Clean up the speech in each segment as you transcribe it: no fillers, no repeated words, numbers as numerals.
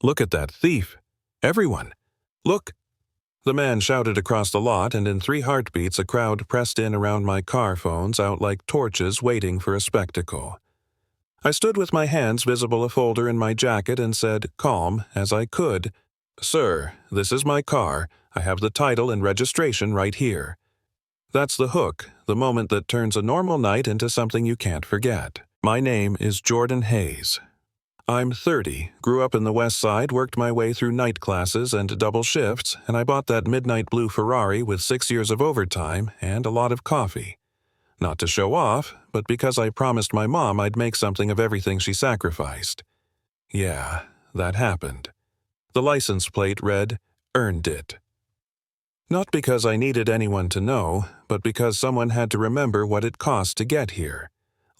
"Look at that thief! Everyone! Look!" The man shouted across the lot, and in 3 heartbeats a crowd pressed in around my car, phones out like torches waiting for a spectacle. I stood with my hands visible a folder in my jacket and said, calm as I could, "Sir, this is my car. I have the title and registration right here." That's the hook, the moment that turns a normal night into something you can't forget. My name is Jordan Hayes. I'm 30, grew up in the West Side, worked my way through night classes and double shifts, and I bought that midnight blue Ferrari with 6 years of overtime and a lot of coffee. Not to show off, but because I promised my mom I'd make something of everything she sacrificed. Yeah, that happened. The license plate read, "Earned it." Not because I needed anyone to know, but because someone had to remember what it cost to get here.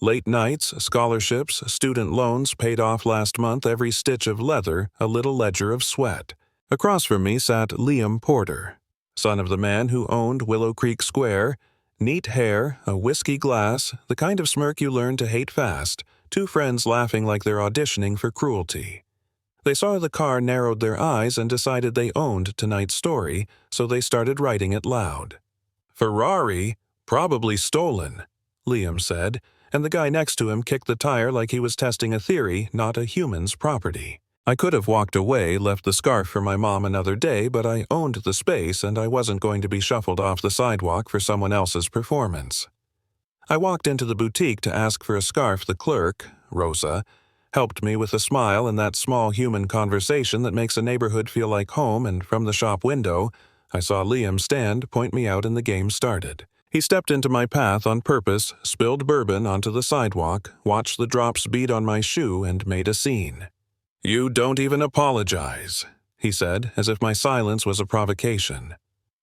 Late nights, scholarships, student loans paid off last month, every stitch of leather, a little ledger of sweat. Across from me sat Liam Porter, son of the man who owned Willow Creek Square. Neat hair, a whiskey glass, the kind of smirk you learn to hate fast, 2 friends laughing like they're auditioning for cruelty. They saw the car, narrowed their eyes, and decided they owned tonight's story, so they started writing it loud. "Ferrari? Probably stolen," Liam said, and the guy next to him kicked the tire like he was testing a theory, not a human's property. I could have walked away, left the scarf for my mom another day, but I owned the space and I wasn't going to be shuffled off the sidewalk for someone else's performance. I walked into the boutique to ask for a scarf. The clerk, Rosa, helped me with a smile and that small human conversation that makes a neighborhood feel like home, and from the shop window, I saw Liam stand, point me out, and the game started. He stepped into my path on purpose, spilled bourbon onto the sidewalk, watched the drops bead on my shoe, and made a scene. "You don't even apologize," he said, as if my silence was a provocation.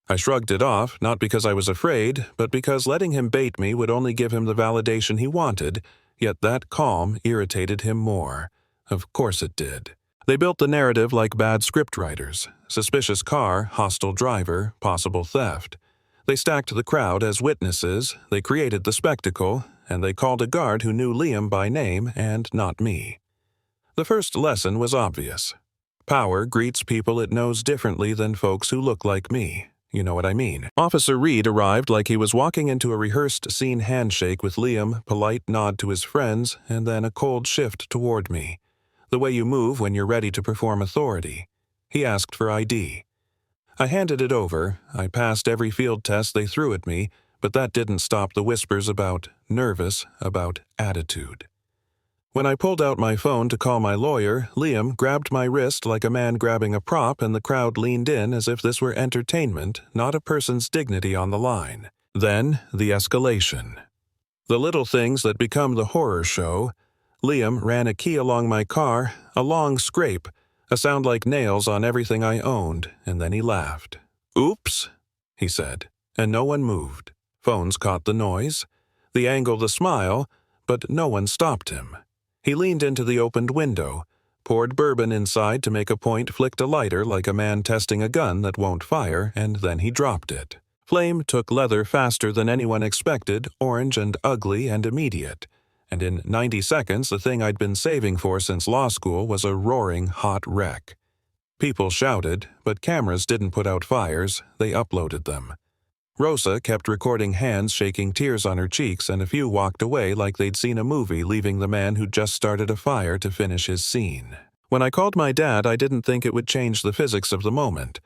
I shrugged it off, not because I was afraid, but because letting him bait me would only give him the validation he wanted, yet that calm irritated him more. Of course it did. They built the narrative like bad scriptwriters. Suspicious car, hostile driver, possible theft. They stacked the crowd as witnesses, they created the spectacle, and they called a guard who knew Liam by name and not me. The first lesson was obvious. Power greets people it knows differently than folks who look like me. You know what I mean. Officer Reed arrived like he was walking into a rehearsed scene handshake with Liam, polite nod to his friends, and then a cold shift toward me. The way you move when you're ready to perform authority. He asked for ID. I handed it over. I passed every field test they threw at me, but that didn't stop the whispers about nervous, about attitude. When I pulled out my phone to call my lawyer, Liam grabbed my wrist like a man grabbing a prop, and the crowd leaned in as if this were entertainment, not a person's dignity on the line. Then, the escalation. The little things that become the horror show. Liam ran a key along my car, a long scrape, a sound like nails on everything I owned, and then he laughed. "Oops," he said, and no one moved. Phones caught the noise, the angle, the smile, but no one stopped him. He leaned into the opened window, poured bourbon inside to make a point, flicked a lighter like a man testing a gun that won't fire, and then he dropped it. Flame took leather faster than anyone expected, orange and ugly and immediate. And in 90 seconds, the thing I'd been saving for since law school was a roaring hot wreck. People shouted, but cameras didn't put out fires, they uploaded them. Rosa kept recording hands shaking, tears on her cheeks, and a few walked away like they'd seen a movie, leaving the man who'd just started a fire to finish his scene. When I called my dad, I didn't think it would change the physics of the moment.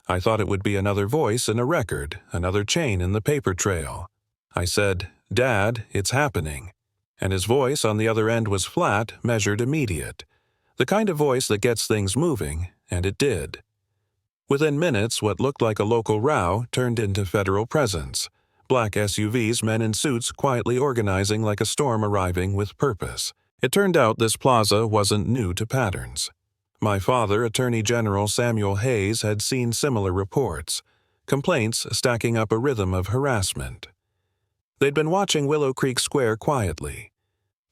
I thought it would be another voice in a record, another chain in the paper trail. I said, "Dad, it's happening." And his voice on the other end was flat, measured, immediate. The kind of voice that gets things moving, and it did. Within minutes, what looked like a local row turned into federal presence. Black SUVs, men in suits quietly organizing like a storm arriving with purpose. It turned out this plaza wasn't new to patterns. My father, Attorney General Samuel Hayes, had seen similar reports. Complaints stacking up a rhythm of harassment. They'd been watching Willow Creek Square quietly.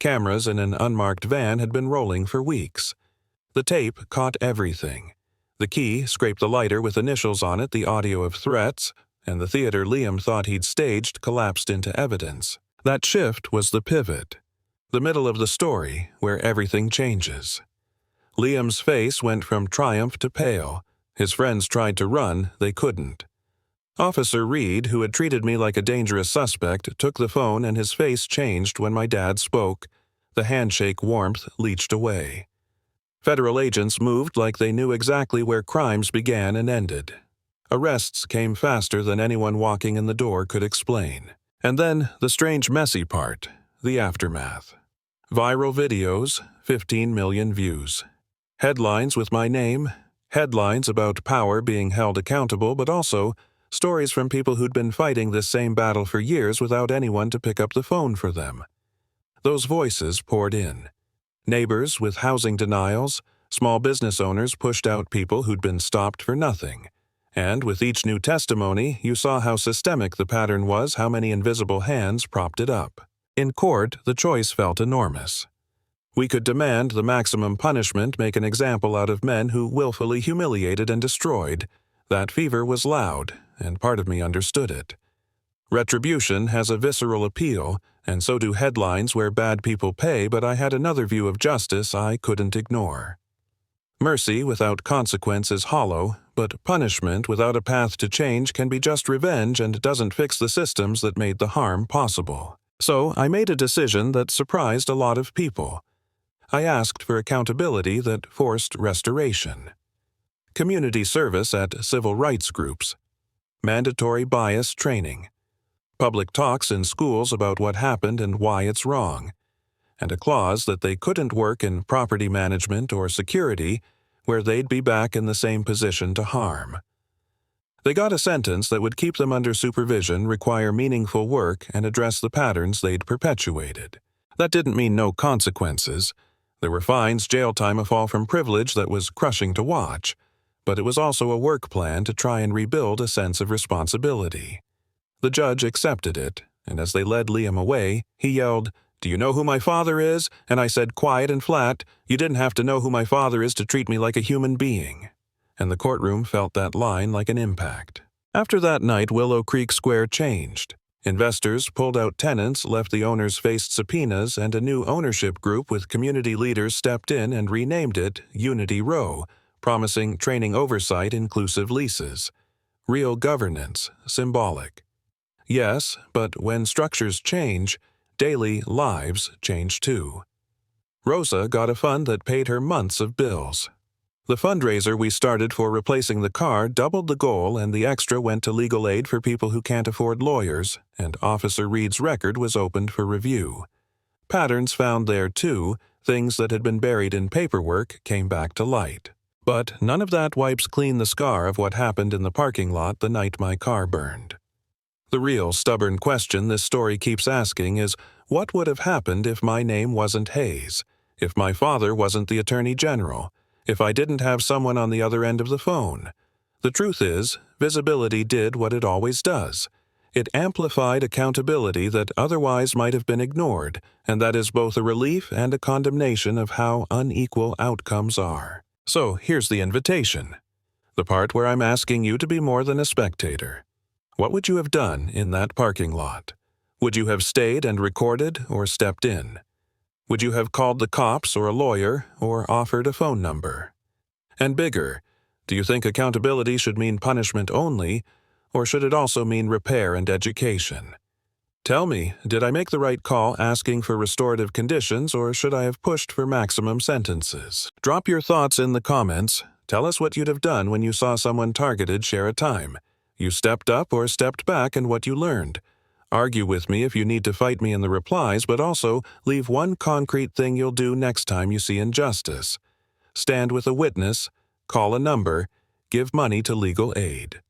Cameras in an unmarked van had been rolling for weeks. The tape caught everything. The key scraped the lighter with initials on it, the audio of threats, and the theater Liam thought he'd staged collapsed into evidence. That shift was the pivot. The middle of the story, where everything changes. Liam's face went from triumph to pale. His friends tried to run, they couldn't. Officer Reed, who had treated me like a dangerous suspect, took the phone and his face changed when my dad spoke. The handshake warmth leached away. Federal agents moved like they knew exactly where crimes began and ended. Arrests came faster than anyone walking in the door could explain. And then the strange messy part, the aftermath. Viral videos, 15 million views. Headlines with my name, headlines about power being held accountable, but also stories from people who'd been fighting this same battle for years without anyone to pick up the phone for them. Those voices poured in. Neighbors with housing denials, small business owners pushed out people who'd been stopped for nothing. And with each new testimony, you saw how systemic the pattern was, how many invisible hands propped it up. In court, the choice felt enormous. We could demand the maximum punishment, make an example out of men who willfully humiliated and destroyed. That fever was loud, and part of me understood it. Retribution has a visceral appeal, and so do headlines where bad people pay, but I had another view of justice I couldn't ignore. Mercy without consequence is hollow, but punishment without a path to change can be just revenge and doesn't fix the systems that made the harm possible. So I made a decision that surprised a lot of people. I asked for accountability that forced restoration. Community service at civil rights groups. Mandatory bias training. Public talks in schools about what happened and why it's wrong. And a clause that they couldn't work in property management or security where they'd be back in the same position to harm. They got a sentence that would keep them under supervision, require meaningful work, and address the patterns they'd perpetuated. That didn't mean no consequences. There were fines, jail time, a fall from privilege that was crushing to watch. But it was also a work plan to try and rebuild a sense of responsibility. The judge accepted it, and as they led Liam away, he yelled, "Do you know who my father is?" And I said, quiet and flat, "You didn't have to know who my father is to treat me like a human being." And the courtroom felt that line like an impact. After that night, Willow Creek Square changed. Investors pulled out tenants, left the owners faced subpoenas, and a new ownership group with community leaders stepped in and renamed it Unity Row, promising training oversight, inclusive leases. Real governance, symbolic. Yes, but when structures change, daily lives change too. Rosa got a fund that paid her months of bills. The fundraiser we started for replacing the car doubled the goal, and the extra went to legal aid for people who can't afford lawyers, and Officer Reed's record was opened for review. Patterns found there too, things that had been buried in paperwork came back to light. But none of that wipes clean the scar of what happened in the parking lot the night my car burned. The real stubborn question this story keeps asking is, what would have happened if my name wasn't Hayes? If my father wasn't the Attorney General? If I didn't have someone on the other end of the phone? The truth is, visibility did what it always does. It amplified accountability that otherwise might have been ignored, and that is both a relief and a condemnation of how unequal outcomes are. So here's the invitation. The part where I'm asking you to be more than a spectator. What would you have done in that parking lot? Would you have stayed and recorded or stepped in? Would you have called the cops or a lawyer or offered a phone number? And bigger, do you think accountability should mean punishment only, or should it also mean repair and education? Tell me, did I make the right call asking for restorative conditions, or should I have pushed for maximum sentences? Drop your thoughts in the comments. Tell us what you'd have done when you saw someone targeted. Share a time you stepped up or stepped back and what you learned. Argue with me if you need to fight me in the replies, but also leave one concrete thing you'll do next time you see injustice. Stand with a witness, call a number, give money to legal aid.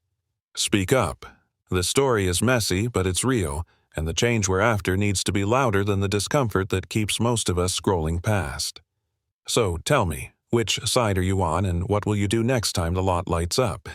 Speak up. The story is messy, but it's real, and the change we're after needs to be louder than the discomfort that keeps most of us scrolling past. So tell me, which side are you on, and what will you do next time the lot lights up?